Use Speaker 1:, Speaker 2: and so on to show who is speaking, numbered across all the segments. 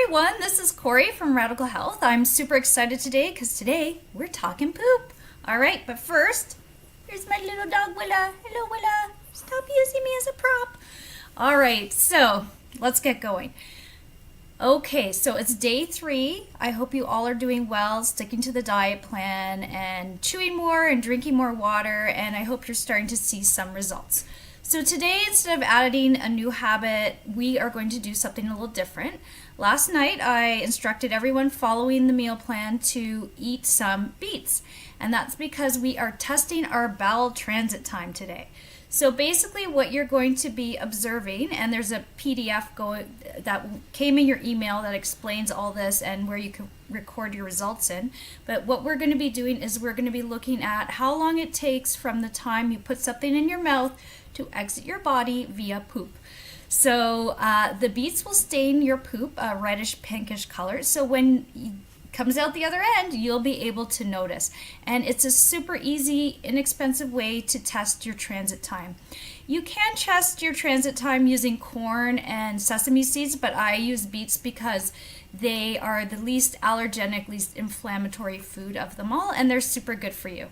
Speaker 1: everyone, this is Corey from Radical Health. I'm super excited today because today we're talking poop. Alright, but first, here's my little dog Willa. Hello Willa, stop using me as a prop. Alright, so let's get going. Okay, so it's day 3. I hope you all are doing well, sticking to the diet plan and chewing more and drinking more water, and I hope you're starting to see some results. So today, instead of adding a new habit, we are going to do something a little different. Last night, I instructed everyone following the meal plan to eat some beets, and that's because we are testing our bowel transit time today. So basically what you're going to be observing, and there's a PDF that came in your email that explains all this and where you can record your results in. But what we're going to be doing is we're going to be looking at how long it takes from the time you put something in your mouth to exit your body via poop. So the beets will stain your poop a reddish pinkish color. So when it comes out the other end, you'll be able to notice. And it's a super easy, inexpensive way to test your transit time. You can test your transit time using corn and sesame seeds, but I use beets because they are the least allergenic, least inflammatory food of them all, and they're super good for you.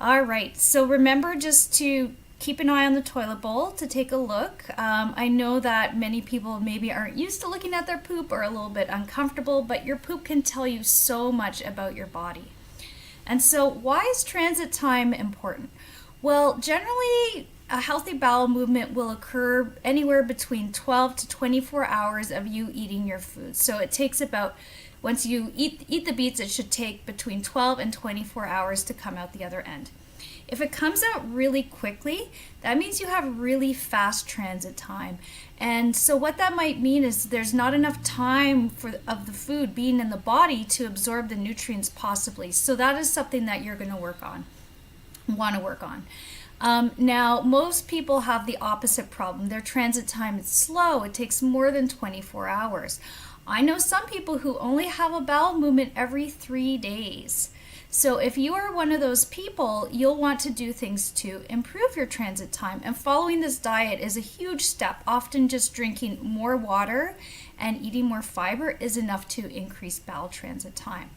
Speaker 1: All right, so remember just to keep an eye on the toilet bowl to take a look. I know that many people maybe aren't used to looking at their poop or a little bit uncomfortable, but your poop can tell you so much about your body. And so why is transit time important? Well, generally a healthy bowel movement will occur anywhere between 12 to 24 hours of you eating your food. So it takes about, once you eat the beets, it should take between 12 and 24 hours to come out the other end. If it comes out really quickly, that means you have really fast transit time. And so what that might mean is there's not enough time of the food being in the body to absorb the nutrients possibly. So that is something that you're going to want to work on. Now, most people have the opposite problem. Their transit time is slow. It takes more than 24 hours. I know some people who only have a bowel movement every 3 days. So if you are one of those people, you'll want to do things to improve your transit time. And following this diet is a huge step. Often just drinking more water and eating more fiber is enough to increase bowel transit time.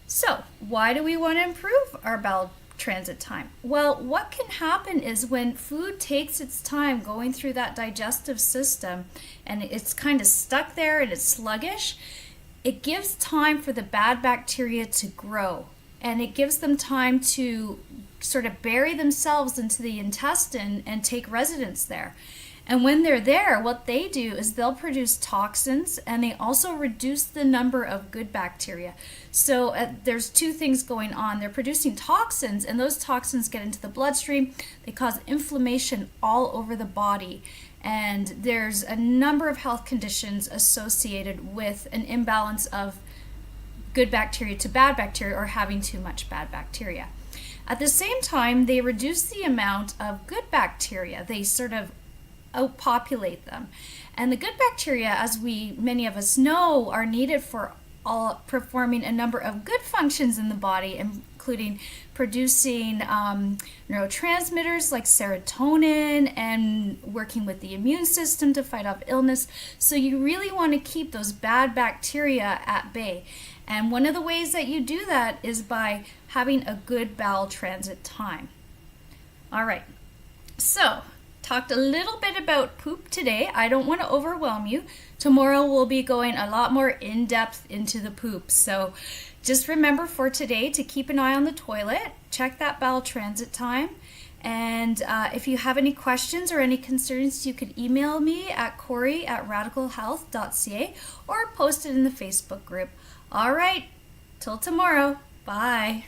Speaker 1: So why do we want to improve our bowel transit time? Well, what can happen is when food takes its time going through that digestive system and it's kind of stuck there and it's sluggish, it gives time for the bad bacteria to grow, and it gives them time to sort of bury themselves into the intestine and take residence there. And when they're there, what they do is they'll produce toxins, and they also reduce the number of good bacteria. So there's two things going on. They're producing toxins, and those toxins get into the bloodstream. They cause inflammation all over the body. And there's a number of health conditions associated with an imbalance of good bacteria to bad bacteria or having too much bad bacteria. At the same time, they reduce the amount of good bacteria. They sort of outpopulate them. And the good bacteria, as many of us know, are needed for performing a number of good functions in the body, including producing neurotransmitters like serotonin and working with the immune system to fight off illness. So you really want to keep those bad bacteria at bay. And one of the ways that you do that is by having a good bowel transit time. All right, so talked a little bit about poop today. I don't want to overwhelm you. Tomorrow we'll be going a lot more in-depth into the poop. So just remember for today to keep an eye on the toilet, check that bowel transit time, and if you have any questions or any concerns, you could email me at corey@radicalhealth.ca or post it in the Facebook group. All right, till tomorrow. Bye.